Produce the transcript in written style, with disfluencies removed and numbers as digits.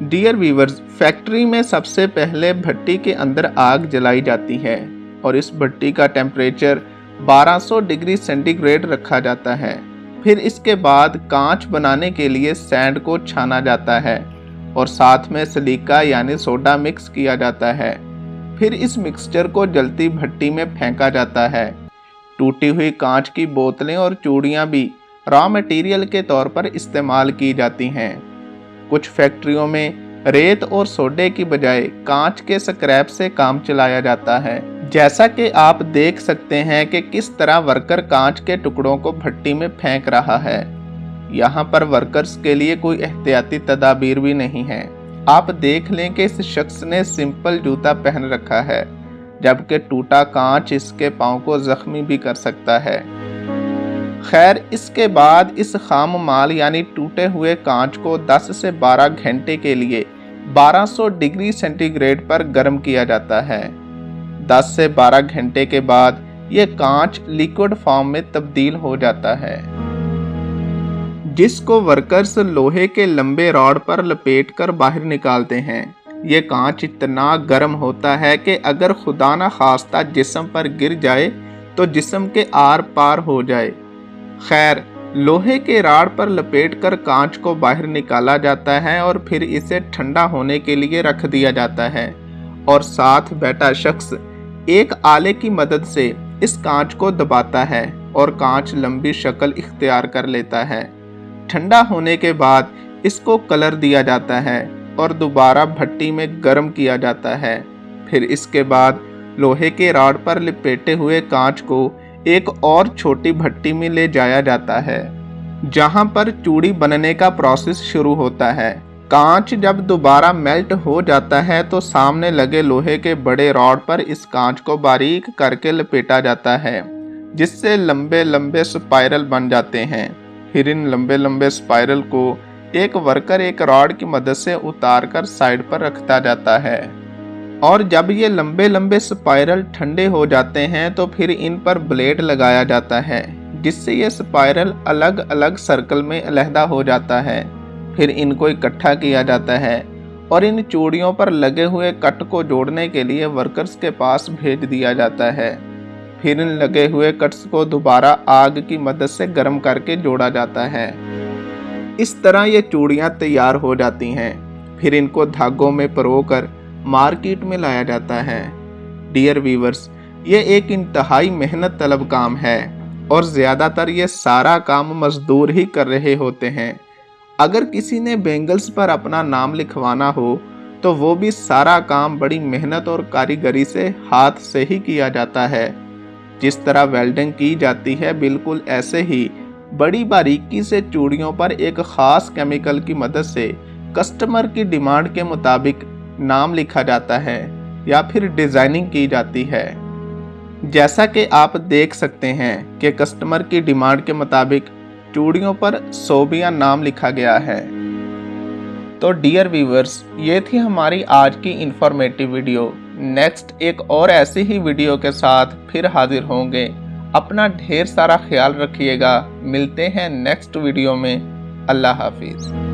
Dear viewers, factory में सबसे पहले भट्टी के अंदर आग जलाई जाती है और इस भट्टी का टेम्परेचर 1200 डिग्री सेंटीग्रेड रखा जाता है। फिर इसके बाद कांच बनाने के लिए सैंड को छाना जाता है और साथ में सिलिका यानी सोडा मिक्स किया जाता है। फिर इस मिक्सचर को जलती भट्टी में फेंका जाता है। टूटी हुई कांच की बोतलें और चूड़ियाँ भी रॉ मटेरियल के तौर पर इस्तेमाल की जाती हैं। कुछ फैक्ट्रियों में रेत और सोडे की बजाय कांच के स्क्रैप से काम चलाया जाता है। जैसा कि आप देख सकते हैं कि किस तरह वर्कर कांच के टुकड़ों को भट्टी में फेंक रहा है। यहाँ पर वर्कर्स के लिए कोई एहतियाती तदाबीर भी नहीं है। आप देख लें कि इस शख्स ने सिंपल जूता पहन रखा है, जबकि टूटा कांच इसके पांव को जख्मी भी कर सकता है। खैर, इसके बाद इस खाम माल यानी टूटे हुए कांच को 10 से 12 घंटे के लिए 1200 डिग्री सेंटीग्रेड पर गर्म किया जाता है। 10 से 12 घंटे के बाद ये कांच लिक्विड फॉर्म में तब्दील हो जाता है, जिसको वर्कर्स लोहे के लंबे रॉड पर लपेटकर बाहर निकालते हैं। ये कांच इतना गर्म होता है कि अगर खुदा न खास्ता जिस्म पर गिर जाए तो जिस्म के आर पार हो जाए। खैर, लोहे के राड पर लपेटकर कांच को बाहर निकाला जाता है और फिर इसे ठंडा होने के लिए रख दिया जाता है और साथ बैठा शख्स एक आले की मदद से इस कांच को दबाता है और कांच लंबी शक्ल इख्तियार कर लेता है। ठंडा होने के बाद इसको कलर दिया जाता है और दोबारा भट्टी में गर्म किया जाता है। फिर इसके बाद लोहे के राड पर लपेटे हुए कांच को एक और छोटी भट्टी में ले जाया जाता है, जहां पर चूड़ी बनने का प्रोसेस शुरू होता है। कांच जब दोबारा मेल्ट हो जाता है तो सामने लगे लोहे के बड़े रॉड पर इस कांच को बारीक करके लपेटा जाता है, जिससे लंबे लंबे स्पाइरल बन जाते हैं। फिर इन लंबे लंबे स्पाइरल को एक वर्कर एक रॉड की मदद से उतार कर साइड पर रखता जाता है और जब ये लंबे लंबे स्पाइरल ठंडे हो जाते हैं तो फिर इन पर ब्लेड लगाया जाता है, जिससे ये स्पाइरल अलग अलग सर्कल में अलहदा हो जाता है। फिर इनको इकट्ठा किया जाता है और इन चूड़ियों पर लगे हुए कट को जोड़ने के लिए वर्कर्स के पास भेज दिया जाता है। फिर इन लगे हुए कट्स को दोबारा आग की मदद से गर्म करके जोड़ा जाता है। इस तरह ये चूड़ियाँ तैयार हो जाती हैं। फिर इनको धागों में परोकर मार्केट में लाया जाता है। डियर व्यूअर्स, ये एक इंतहाई मेहनत तलब काम है और ज़्यादातर ये सारा काम मजदूर ही कर रहे होते हैं। अगर किसी ने बेंगल्स पर अपना नाम लिखवाना हो तो वो भी सारा काम बड़ी मेहनत और कारीगरी से हाथ से ही किया जाता है। जिस तरह वेल्डिंग की जाती है, बिल्कुल ऐसे ही बड़ी बारीकी से चूड़ियों पर एक ख़ास केमिकल की मदद से कस्टमर की डिमांड के मुताबिक नाम लिखा जाता है या फिर डिज़ाइनिंग की जाती है। जैसा कि आप देख सकते हैं कि कस्टमर की डिमांड के मुताबिक चूड़ियों पर सोबिया नाम लिखा गया है। तो डियर व्यूअर्स, ये थी हमारी आज की इंफॉर्मेटिव वीडियो। नेक्स्ट एक और ऐसी ही वीडियो के साथ फिर हाजिर होंगे। अपना ढेर सारा ख्याल रखिएगा। मिलते हैं नेक्स्ट वीडियो में। अल्लाह हाफिज़।